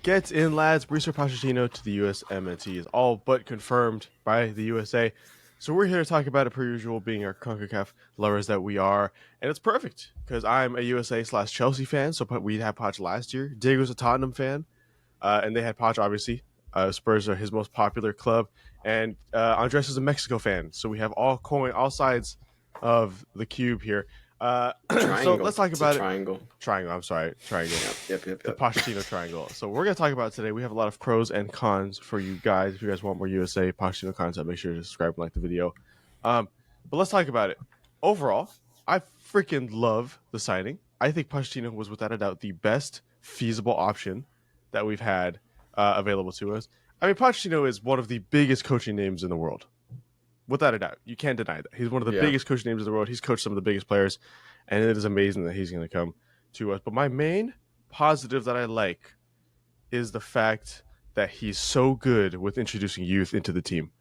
Get in, lads. Mauricio Pochettino to the USMNT is all but confirmed by the USA. So we're here to talk about it per usual, being our CONCACAF lovers that we are. And it's perfect because I'm a USA/Chelsea fan. So we had Poch last year. Diego's a Tottenham fan. And they had Poch, obviously. Spurs are his most popular club. And Andres is a Mexico fan. So we have all sides of the cube here. So Triangle. let's talk It's about a it. triangle. Triangle. I'm sorry, triangle. Yep. The Pochettino triangle. So we're gonna talk about it today. We have a lot of pros and cons for you guys. If you guys want more USA Pochettino content, make sure to subscribe and like the video. But let's talk about it. Overall, I freaking love the signing. I think Pochettino was without a doubt the best feasible option that we've had available to us. I mean, Pochettino is one of the biggest coaching names in the world. Without a doubt. You can't deny that. He's one of the biggest coaching names in the world. He's coached some of the biggest players, and it is amazing that he's going to come to us. But my main positive that I like is the fact that he's so good with introducing youth into the team.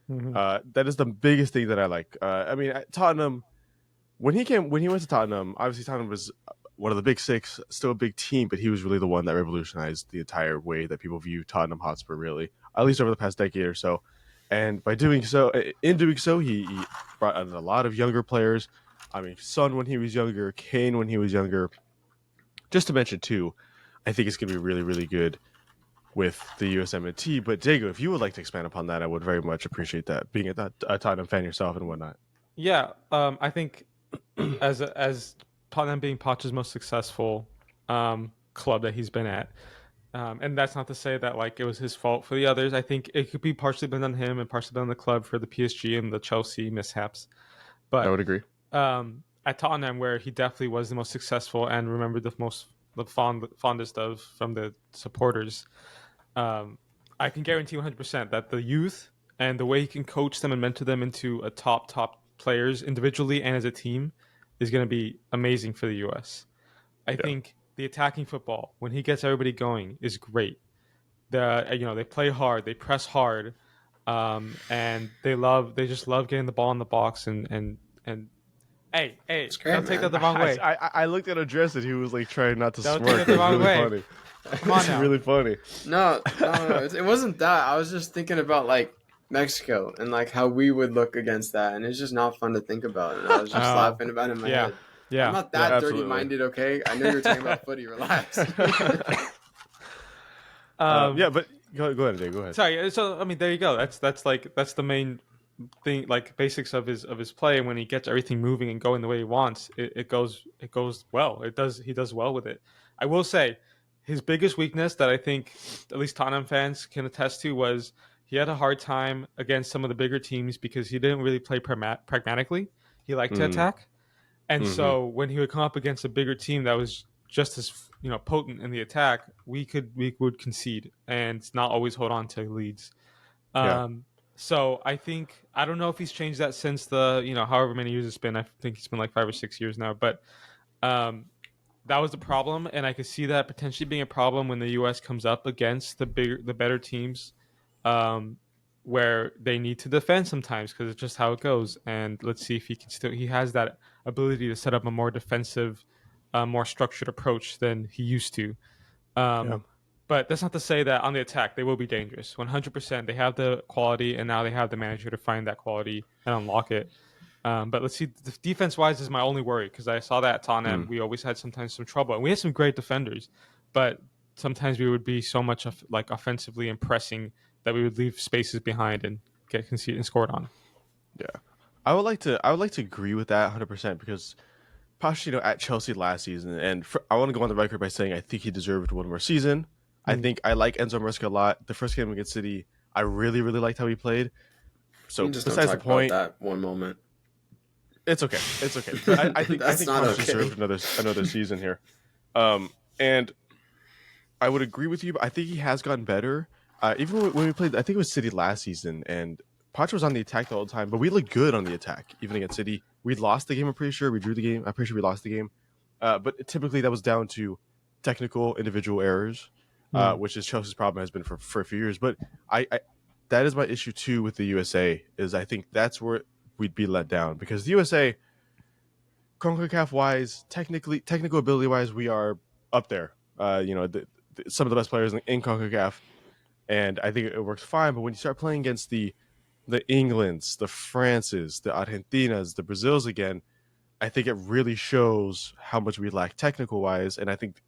That is the biggest thing that I like. I mean, at Tottenham, when he went to Tottenham, obviously Tottenham was one of the big six, still a big team, but he was really the one that revolutionized the entire way that people view Tottenham Hotspur, really, at least over the past decade or so. And by doing so, he brought in a lot of younger players. I mean, Son when he was younger, Kane when he was younger. Just to mention two, I think it's going to be really, really good with the USMNT. But Diego, if you would like to expand upon that, I would very much appreciate that. Being a Tottenham fan yourself and whatnot. Yeah, I think as Tottenham being Poch's most successful club that he's been at, and that's not to say that like it was his fault for the others. I think it could be partially been on him and partially been on the club for the PSG and the Chelsea mishaps. But I would agree. At Tottenham, where he definitely was the most successful and remembered the fondest of from the supporters, I can guarantee 100% that the youth and the way he can coach them and mentor them into a top players individually and as a team is going to be amazing for the US. I think the attacking football, when he gets everybody going, is great. They play hard, they press hard, and they just love getting the ball in the box and hey, great, don't take man. that the wrong way. I looked at Andres and he was like trying not to Don't smirk. take it the It was wrong really way. funny. Come on It's now. really funny. No. It wasn't that. I was just thinking about like Mexico and like how we would look against that, and it's just not fun to think about. And I was just laughing about it in my head. Yeah. I'm not that absolutely. dirty-minded, okay? I know you were talking about footy. Relax. But go ahead, Jay. Go ahead. Sorry. So I mean, there you go. That's the main thing, like basics of his play. And when he gets everything moving and going the way he wants, it goes well. He does well with it. I will say, his biggest weakness that I think at least Tottenham fans can attest to was he had a hard time against some of the bigger teams because he didn't really play pragmatically. He liked to attack, and so when he would come up against a bigger team that was just as potent in the attack, we would concede and not always hold on to leads. So I don't know if he's changed that since the however many years it's been. I think it's been like 5 or 6 years now, but that was the problem, and I could see that potentially being a problem when the U.S. comes up against the better teams, where they need to defend sometimes because it's just how it goes. And let's see if he has that ability to set up a more defensive, more structured approach than he used to. But that's not to say that on the attack they will be dangerous. 100%, they have the quality, and now they have the manager to find that quality and unlock it. But let's see. Defense-wise is my only worry because I saw that at Tottenham. We always had sometimes some trouble, and we had some great defenders, but sometimes we would be so much like offensively impressing that we would leave spaces behind and get conceded and scored on. Yeah, I would like to agree with that 100% because Pochettino at Chelsea last season, and I want to go on the record by saying I think he deserved one more season. I think I like Enzo Maresca a lot. The first game against City, I really, really liked how he played. So just besides don't the talk point, about that one moment. it's okay. But I think not Poch okay. deserved another season here. And I would agree with you, but I think he has gotten better. Even when we played, I think it was City last season, and Poch was on the attack the whole time, but we looked good on the attack, even against City. We lost the game, I'm pretty sure. We drew the game. I'm pretty sure we lost the game. But typically that was down to technical individual errors, which is Chelsea's problem has been for a few years. But I that is my issue too with the USA, is I think that's where we'd be let down because the USA, CONCACAF wise, technical ability wise, we are up there. some of the best players in CONCACAF, and I think it works fine. But when you start playing against the Englands, the Frances, the Argentinas, the Brazils again, I think it really shows how much we lack technical wise. And I think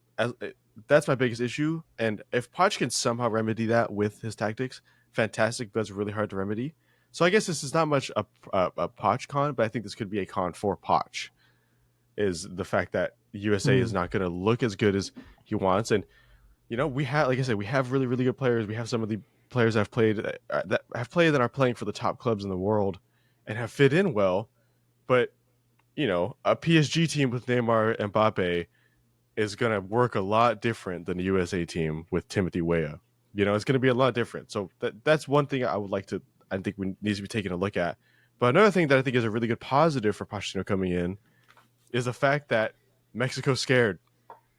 that's my biggest issue. And if Poch can somehow remedy that with his tactics, fantastic. But it's really hard to remedy. So I guess this is not much a Poch con, but I think this could be a con for Poch. Is the fact that USA is not going to look as good as he wants, and we have, like I said, we have really really good players. We have some of the players that have played that are playing for the top clubs in the world and have fit in well, but a PSG team with Neymar and Mbappe is going to work a lot different than the USA team with Timothy Weah. It's going to be a lot different. So that's one thing I think we needs to be taking a look at. But another thing that I think is a really good positive for Pochettino coming in is the fact that Mexico's scared.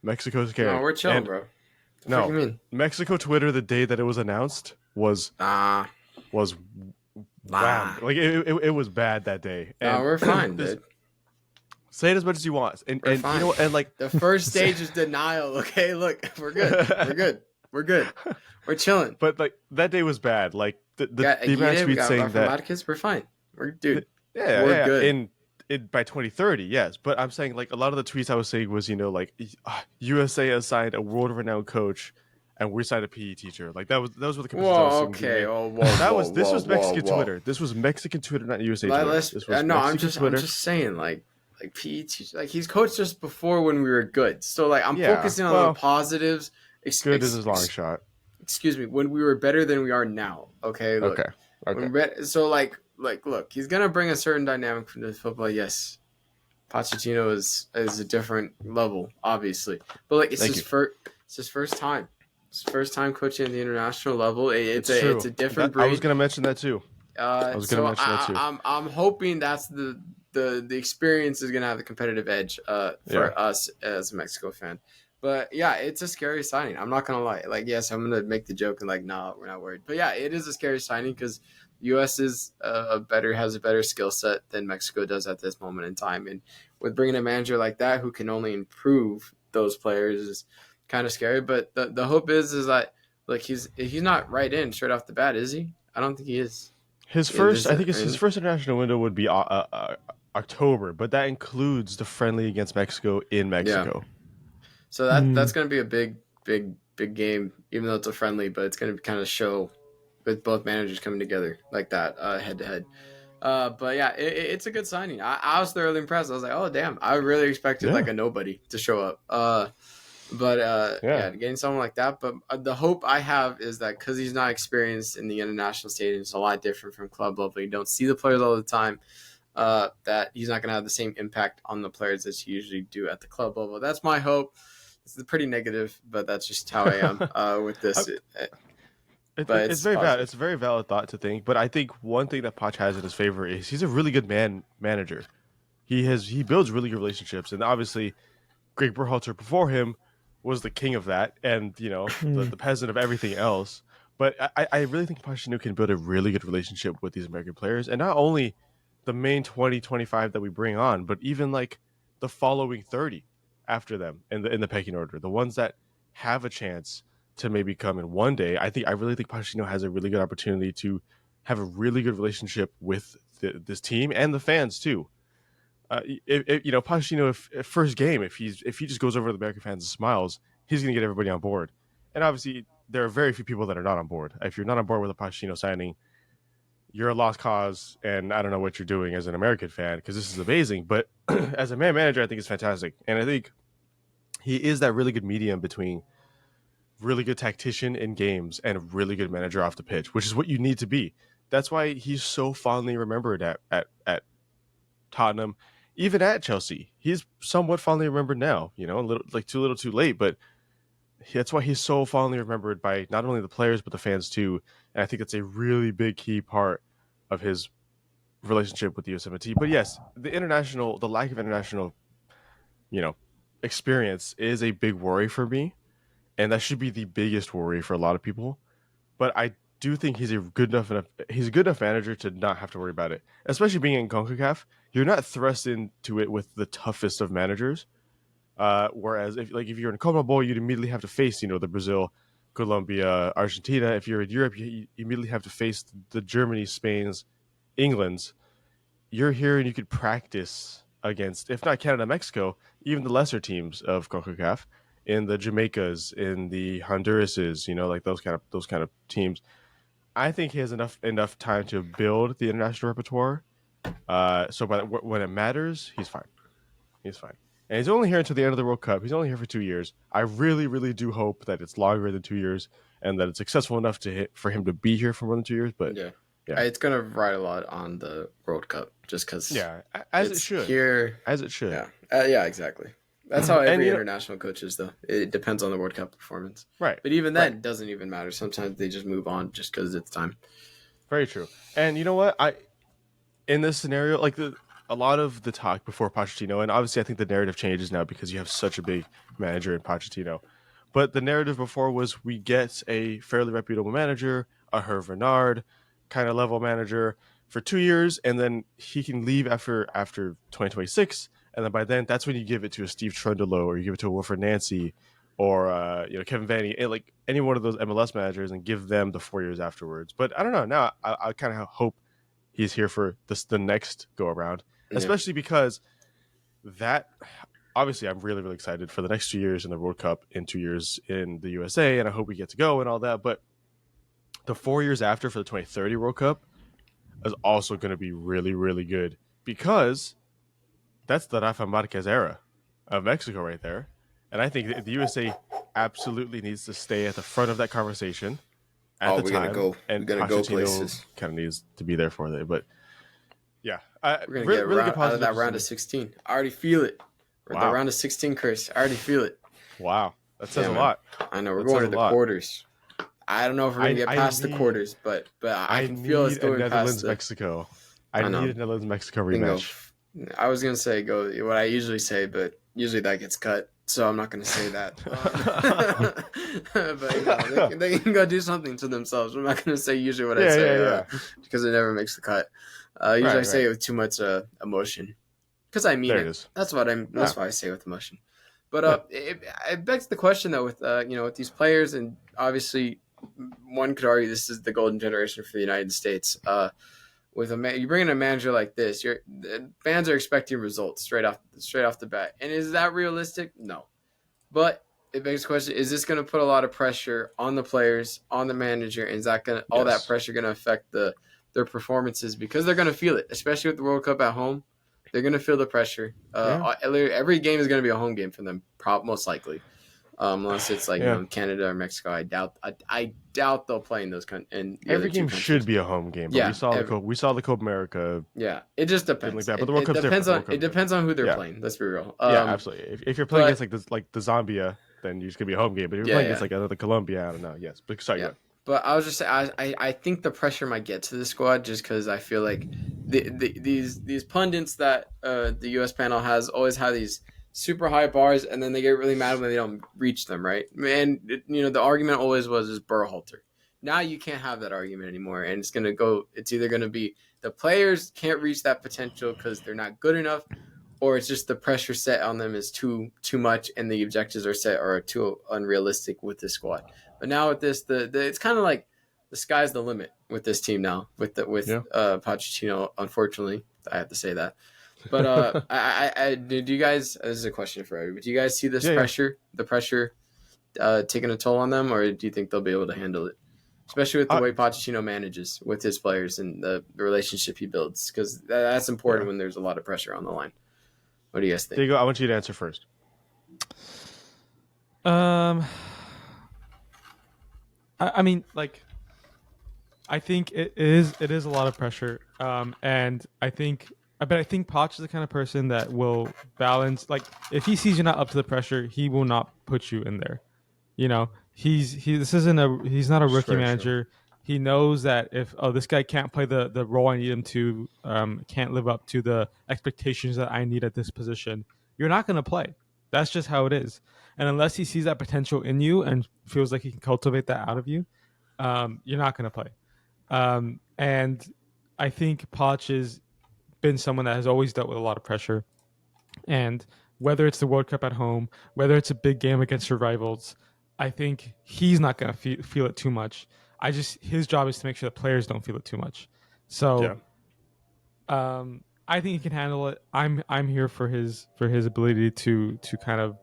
Mexico's scared. No, we're chilling, bro. What do you mean? Mexico Twitter the day that it was announced was wham. Like it was bad that day. No, we're fine, dude. Say it as much as you want, and and like the first stage is denial. Okay, look, we're good. We're good. We're chilling. But like that day was bad. Like the amount of tweets saying that we're fine. We're good. We're good. By 2030, yes. But I'm saying like a lot of the tweets I was saying was like USA assigned a world-renowned coach, and we signed a PE teacher. Like that was what the whoa, okay. This was Mexican Twitter. This was Mexican Twitter, not USA Twitter. I'm just saying like PE teacher. Like he's coached us before when we were good. So like I'm focusing on the positives. Good is his long shot. Excuse me. When we were better than we are now. Okay. Look, okay. So look, he's gonna bring a certain dynamic from the football. Yes, Pochettino is a different level, obviously, but like it's his first time. It's his first time coaching at the international level. It's a different breed. I was gonna mention that too. I'm hoping that's the experience is gonna have the competitive edge for us as a Mexico fan. But yeah, it's a scary signing. I'm not gonna lie. Like, yes, I'm gonna make the joke and like, no, we're not worried. But yeah, it is a scary signing because U.S. has a better skill set than Mexico does at this moment in time, and with bringing a manager like that who can only improve those players is kind of scary. But the hope is that like he's not right in straight off the bat, is he? I don't think he is. His first international window would be October, but that includes the friendly against Mexico in Mexico. Yeah. So that's going to be a big game, even though it's a friendly, but it's going to kind of show with both managers coming together like that head to head. But yeah, it's a good signing. I was thoroughly impressed. I was like, oh damn, I really expected like a nobody to show up. But getting someone like that. But the hope I have is that because he's not experienced in the international stage, it's a lot different from club level. You don't see the players all the time. That he's not going to have the same impact on the players as you usually do at the club level. That's my hope. It's pretty negative, but that's just how I am with this. It's very valid. It's a very valid thought to think. But I think one thing that Poch has in his favor is he's a really good manager. He builds really good relationships, and obviously, Greg Berhalter before him was the king of that, and the peasant of everything else. But I really think Pochettino can build a really good relationship with these American players, and not only the main 20, 25 that we bring on, but even like the following 30 after them in the pecking order, the ones that have a chance to maybe come in one day. I really think Pochettino has a really good opportunity to have a really good relationship with this team and the fans too. Pochettino, if first game, if he just goes over to the American fans and smiles, he's going to get everybody on board. And obviously, there are very few people that are not on board. If you're not on board with a Pochettino signing, you're a lost cause, and I don't know what you're doing as an American fan because this is amazing. But as a manager, I think it's fantastic, and I think he is that really good medium between really good tactician in games and a really good manager off the pitch, which is what you need to be. That's why he's so fondly remembered at Tottenham, even at Chelsea. He's somewhat fondly remembered now, a little too late, but that's why he's so fondly remembered by not only the players but the fans too. And I think that's a really big key part of his relationship with the USMNT. But yes, the lack of international, experience is a big worry for me, and that should be the biggest worry for a lot of people. But I do think he's a good enough manager to not have to worry about it, especially being in CONCACAF. You're not thrust into it with the toughest of managers. Whereas if you're in a CONMEBOL, you'd immediately have to face the Brazil, Colombia, Argentina. If you're in Europe, you immediately have to face the Germany, Spain's, England's. You're here and you could practice against, if not Canada, Mexico, even the lesser teams of CONCACAF, in the Jamaicas, in the Hondurases, like those kind of teams. I think he has enough time to build the international repertoire. So when it matters, he's fine. He's fine. And he's only here until the end of the World Cup. He's only here for 2 years. I really, really do hope that it's longer than 2 years and that it's successful enough for him to be here for more than 2 years. But Yeah. Yeah. It's gonna ride a lot on the World Cup, just because. yeah, as it it's should. Here. As it should. Yeah. Yeah. Exactly. That's how every And, international coach is, though. It depends on the World Cup performance. Right. But even then, Right. it doesn't even matter. Sometimes they just move on just because it's time. Very true. And you know what? In this scenario, a lot of the talk before Pochettino, and obviously I think the narrative changes now because you have such a big manager in Pochettino. But the narrative before was we get a fairly reputable manager, a Hervé Renard kind of level manager for 2 years, and then he can leave after 2026, and then by then that's when you give it to a Steve Trundle or you give it to a Wilfred Nancy or Kevin Vanny, like any one of those MLS managers, and give them the 4 years afterwards. But I don't know. Now I kind of hope he's here for the next go around, especially because that obviously I'm really, really excited for the next 2 years in the World Cup, in 2 years in the USA, and I hope we get to go and all that. But the 4 years after for the 2030 World Cup is also going to be really, really good because that's the Rafa Marquez era of Mexico right there. And I think the USA absolutely needs to stay at the front of that conversation at the we're time. gonna go. And We're gonna go Pochettino places. kind of needs to be there for it. But yeah, We're gonna get really good out of that positives. round of 16. I already feel it. Wow. The round of 16, Chris. I already feel it. Wow, that says Yeah, a man. lot. I know we're That going says to a the lot. quarters. I don't know if we're gonna get past the need- quarters, but I can need feel us a going Netherlands past the. Mexico. I I know. need a Netherlands Mexico Bingo. rematch. I was gonna say go what I usually say, but usually that gets cut, so I'm not gonna say that. But they can go do something to themselves. I'm not gonna say usually what I say because it never makes the cut. Usually I say it with too much emotion because I mean There it it. is. That's what I'm. That's why I say it with emotion. But it begs the question though with with these players, and obviously one could argue this is the golden generation for the United States. With you bring in a manager like this, the fans are expecting results straight off the bat. And is that realistic? No. But it begs the question: is this going to put a lot of pressure on the players, on the manager? And is that that pressure going to affect their performances because they're going to feel it, especially with the World Cup at home? They're going to feel the pressure. Every game is going to be a home game for them, most likely. Unless it's like Canada or Mexico, I doubt they'll play in those countries. Every game should be a home game. But we saw the Copa America. Yeah, it just depends. Like that. But the World Cup's different. It depends on who they're playing. Let's be real. Absolutely. If you're playing against the Zambia, then it's gonna be a home game. But if you're playing against another Colombia, I don't know. Yes, but sorry. Yeah. But I was just saying, I think the pressure might get to the squad just because I feel like these pundits that the U.S. panel has always have these super high bars, and then they get really mad when they don't reach them, right? And the argument always was Berhalter. Now you can't have that argument anymore, and it's either gonna be the players can't reach that potential because they're not good enough, or it's just the pressure set on them is too much, and the objectives are too unrealistic with this squad. But now with this, it's kind of like the sky's the limit with this team now. With Pochettino, unfortunately, I have to say that. But do you guys? This is a question for everybody. Do you guys see this pressure? The pressure taking a toll on them, or do you think they'll be able to handle it? Especially with the way Pochettino manages with his players and the relationship he builds, because that's important when there's a lot of pressure on the line. What do you guys think? Diego, I want you to answer first. I mean, like, I think it is a lot of pressure, and I think Poch is the kind of person that will balance. Like, if he sees you're not up to the pressure, he will not put you in there. He's not a rookie manager. True. He knows that if this guy can't play the role I need him to, can't live up to the expectations that I need at this position, you're not going to play. That's just how it is. And unless he sees that potential in you and feels like he can cultivate that out of you, you're not going to play. And I think Poch has been someone that has always dealt with a lot of pressure. And whether it's the World Cup at home, whether it's a big game against your rivals, I think he's not going to feel it too much. His job is to make sure the players don't feel it too much. Yeah. So I think he can handle it. I'm here for his ability to kind of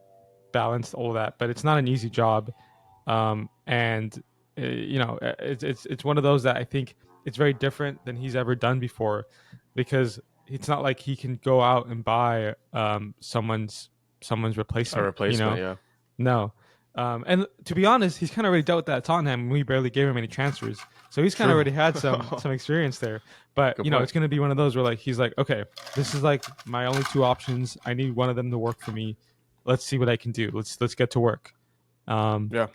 balance all of that, but it's not an easy job. And it's one of those that I think it's very different than he's ever done before, because it's not like he can go out and buy someone's A replacement. replacement, yeah. No. And to be honest, he's kind of already dealt with that at Tottenham, and we barely gave him any transfers. So he's kind of True. already had some experience there. But Good you know, point. it's going to be one of those where like he's like, okay, this is like my only two options. I need one of them to work for me. Let's see what I can do. Let's get to work. Yeah.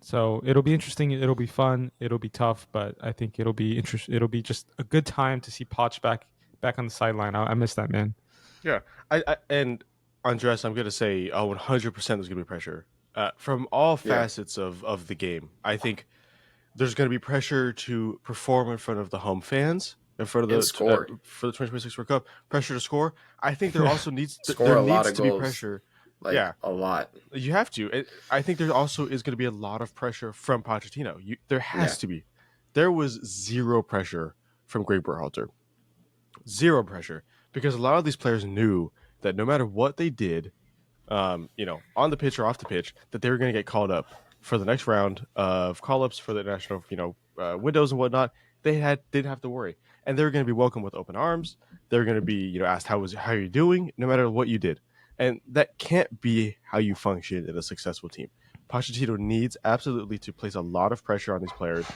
So it'll be interesting. It'll be fun. It'll be tough, but I think it'll be interesting. It'll be just a good time to see Poch back on the sideline. I miss that man. Yeah. And Andres, I'm gonna say 100% there's gonna be pressure from all Yeah. facets of the game. I think there's gonna be pressure to perform in front of the home fans, in front of And the score. for the 2026 World Cup. Pressure to score. I think there also needs Score there a lot needs of to be goals. pressure. Like Yeah. a lot. You have to. I think there also is going to be a lot of pressure from Pochettino. There has Yeah. to be. There was zero pressure from Greg Berhalter. Zero pressure, because a lot of these players knew that no matter what they did, on the pitch or off the pitch, that they were going to get called up for the next round of call-ups for the national, windows and whatnot. Didn't have to worry, and they were going to be welcomed with open arms. They were going to be, asked how are you doing, no matter what you did, and that can't be how you function in a successful team. Pochettino needs absolutely to place a lot of pressure on these players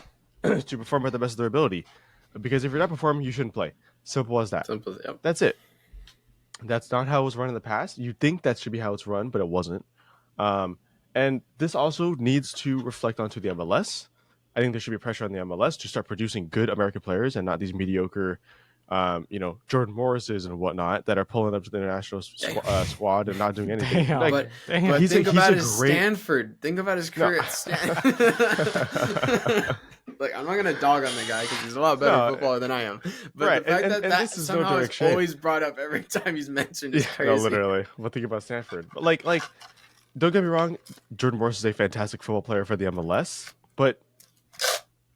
to perform at the best of their ability, because if you're not performing, you shouldn't play. Simple as that. Simple. Yep. That's it. That's not how it was run in the past. You think that should be how it's run, but it wasn't. And this also needs to reflect onto the MLS. I think there should be pressure on the MLS to start producing good American players and not these mediocre, Jordan Morrises and whatnot that are pulling up to the international squad and not doing anything. Damn. Like, But he's think a about his great- Stanford. Think about his career at Stanford. Like, I'm not gonna dog on the guy because he's a lot better footballer than I am. But Right, the fact and that this is no somehow direct is shade. always brought up every time he's mentioned is crazy. No, literally. But think about Stanford. But like, don't get me wrong, Jordan Morris is a fantastic football player for the MLS, but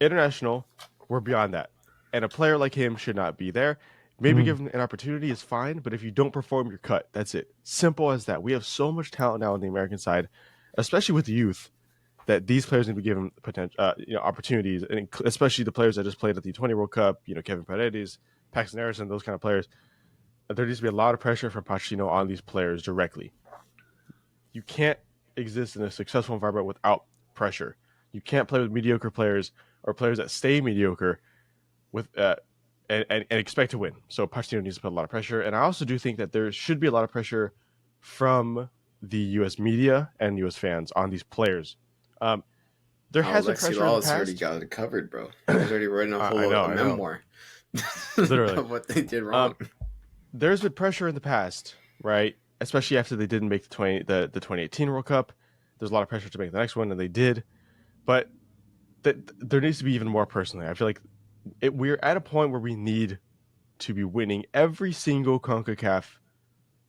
international, we're beyond that. And a player like him should not be there. Maybe give him an opportunity is fine, but if you don't perform, you're cut. That's it. Simple as that. We have so much talent now on the American side, especially with the youth, that these players need to be given potential, opportunities, and especially the players that just played at the 20 World Cup. Kevin Paredes, Paxton Harrison, those kind of players. There needs to be a lot of pressure from Pochettino on these players directly. You can't exist in a successful environment without pressure. You can't play with mediocre players or players that stay mediocre with and expect to win. So Pochettino needs to put a lot of pressure, and I also do think that there should be a lot of pressure from the U.S. media and U.S. fans on these players. There has been Alexi pressure in the Lawless past. already got it covered, bro. He's already written a I whole know. memoir. Literally. Of what they did wrong. There's been pressure in the past, right? Especially after they didn't make the 2018 World Cup. There's a lot of pressure to make the next one, and they did. But there needs to be even more personally. I feel like we're at a point where we need to be winning every single CONCACAF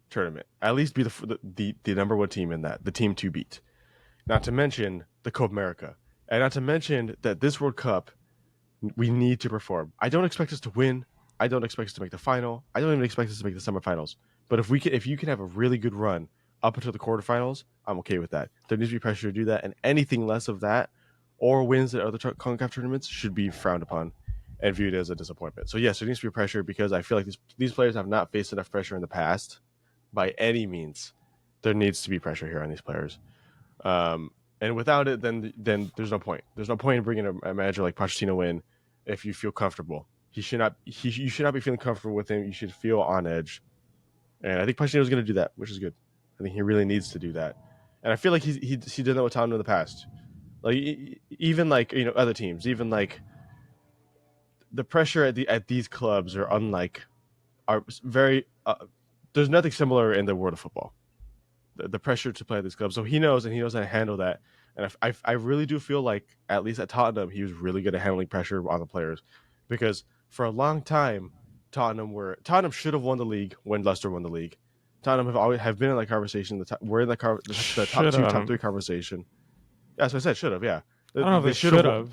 tournament. At least be the number one team in that, the team to beat. Not to mention the Copa America. And not to mention that this World Cup, we need to perform. I don't expect us to win. I don't expect us to make the final. I don't even expect us to make the semifinals. But if you can have a really good run up until the quarterfinals, I'm okay with that. There needs to be pressure to do that, and anything less of that or wins at other CONCACAF tournaments should be frowned upon and viewed as a disappointment. So yes, there needs to be pressure because I feel like these players have not faced enough pressure in the past by any means. There needs to be pressure here on these players. And without it, then there's no point. There's no point in bringing a manager like Pochettino in if you feel comfortable. You should not be feeling comfortable with him. You should feel on edge. And I think Pochettino is going to do that, which is good. I think he really needs to do that. And I feel like he did that with Tottenham in the past. Like even like other teams, even like the pressure at these clubs are very. There's nothing similar in the world of football. The pressure to play at these clubs, so he knows how to handle that. And I really do feel like at least at Tottenham he was really good at handling pressure on the players, because for a long time Tottenham should have won the league when Leicester won the league. Tottenham have been in that conversation. We're in the top 2, top 3 conversation. That's what I said. Should have, yeah. I don't know if they should have.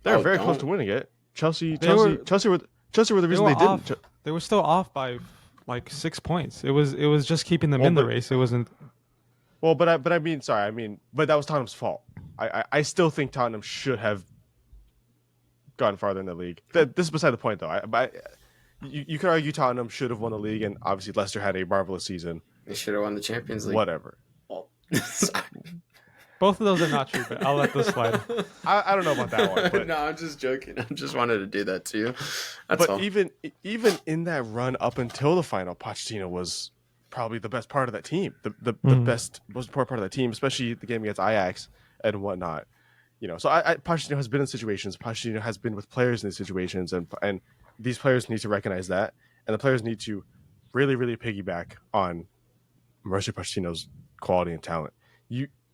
They were very close to winning it. Chelsea were the reason they didn't. They were still off by like 6 points. It was just keeping them in the race. It wasn't. Well, but that was Tottenham's fault. I still think Tottenham should have gone farther in the league. This is beside the point, though. You could argue Tottenham should have won the league, and obviously Leicester had a marvelous season. They should have won the Champions League. Whatever. Both of those are not true, but I'll let this slide. I don't know about that one. But, no, I'm just joking. I just wanted to do that to you. That's but all. even in that run up until the final, Pochettino was probably the best part of that team. The best, most important part of that team, especially the game against Ajax and whatnot. So Pochettino has been in situations. Pochettino has been with players in these situations, and these players need to recognize that, and the players need to really, really piggyback on Mauricio Pochettino's quality and talent.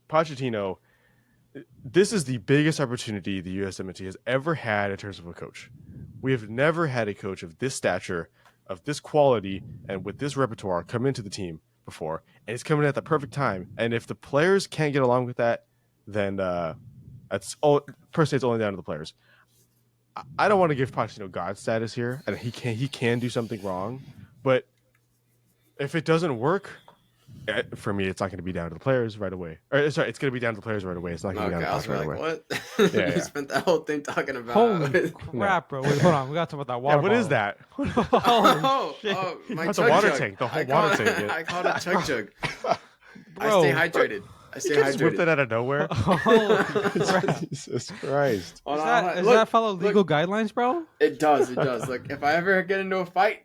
Pochettino, this is the biggest opportunity the USMNT has ever had in terms of a coach. We have never had a coach of this stature, of this quality, and with this repertoire come into the team before, and it's coming at the perfect time. And if the players can't get along with that, then personally, it's only down to the players. I don't want to give Pochettino God status here, and he can do something wrong, but if it doesn't work, for me, it's not going to be down to the players right away. It's going to be down to the players right away. It's not going to be down to the players right away. What? You spent that whole thing talking about. Holy crap, bro! Wait, hold on. We got to talk about that water. Yeah, what is that? My That's a water tank. The whole water tank. I call it a chug jug. Bro. I stay hydrated. You just whipped it out of nowhere. Jesus Christ! Does that follow legal guidelines, bro? It does. Like if I ever get into a fight,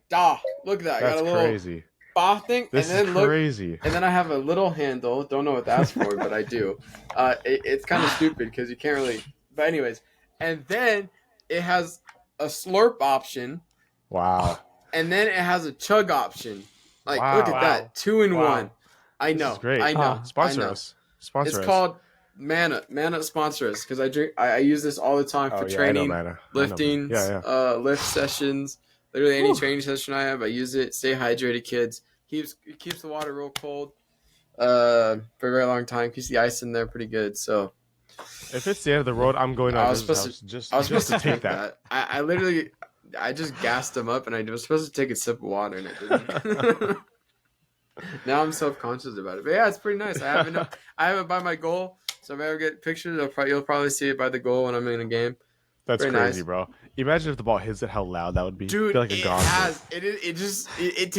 look at that. I got a little crazy. Bath thing, This and then is crazy. And then I have a little handle. Don't know what that's for, but I do. It's kind of stupid because you can't really. But anyways, and then it has a slurp option. Wow. And then it has a chug option. Like Wow. look at that, 2 in 1. I know. This is great. I know. Sponsor I know. us. Sponsor It's us. called Mana. Mana sponsor us because I use this all the time for training, lifting, lift sessions. Literally any training session I have, I use it. Stay hydrated, kids. Keeps the water real cold for a very long time. Keeps the ice in there pretty good. So if it's the end of the road, I'm going. I was supposed to take that. I literally just gassed them up, and I was supposed to take a sip of water, and I didn't. Now I'm self-conscious about it. But yeah, it's pretty nice. I have it by my goal. So if I ever get pictures, you'll probably see it by the goal when I'm in a game. That's very crazy, nice. Bro. Imagine if the ball hits it, how loud that would be. Dude, like a gong. It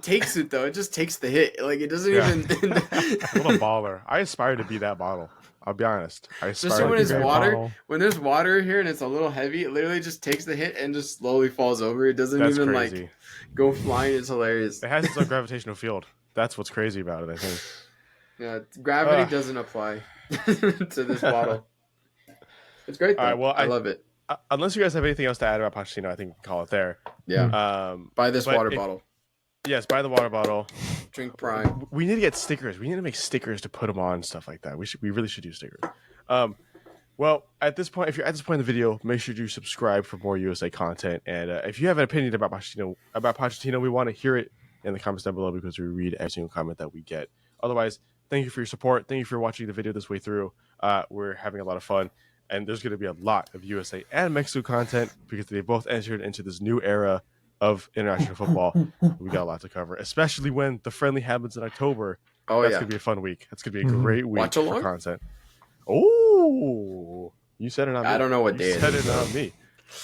takes it though. It just takes the hit. Like it doesn't even. What a baller! I aspire to be that bottle. I'll be honest. Especially when it's water. When there's water here and it's a little heavy, it literally just takes the hit and just slowly falls over. It doesn't That's even crazy. like go flying. It's hilarious. It has its own gravitational field. That's what's crazy about it, I think. Yeah, gravity doesn't apply to this bottle. It's great though. All right, well, I love it. Unless you guys have anything else to add about Pochettino, I think we can call it there. Yeah. Buy this water bottle. Yes, buy the water bottle. Drink Prime. We need to get stickers. We need to make stickers to put them on and stuff like that. We really should do stickers. Well, at this point, if you're at this point in the video, make sure you subscribe for more USA content. And if you have an opinion about Pochettino, we want to hear it in the comments down below because we read every single comment that we get. Otherwise, thank you for your support. Thank you for watching the video this way through. We're having a lot of fun. And there's going to be a lot of USA and Mexico content because they both entered into this new era of international football. We got a lot to cover, especially when the friendly happens in October. That's going to be a fun week. That's going to be a great week for content. Oh, you said it on me. I don't know what day it is. You said it on me.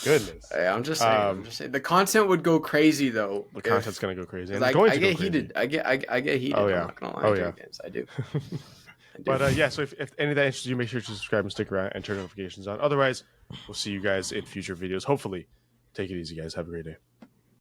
Goodness. Hey, I'm just saying. The content would go crazy, though. The content's going to go crazy. And I get heated. I get heated. Oh, yeah. I'm not going to lie. Games. I do. But so if any of that interests you, make sure to subscribe and stick around and turn notifications on. Otherwise, we'll see you guys in future videos. Hopefully, take it easy, guys. Have a great day.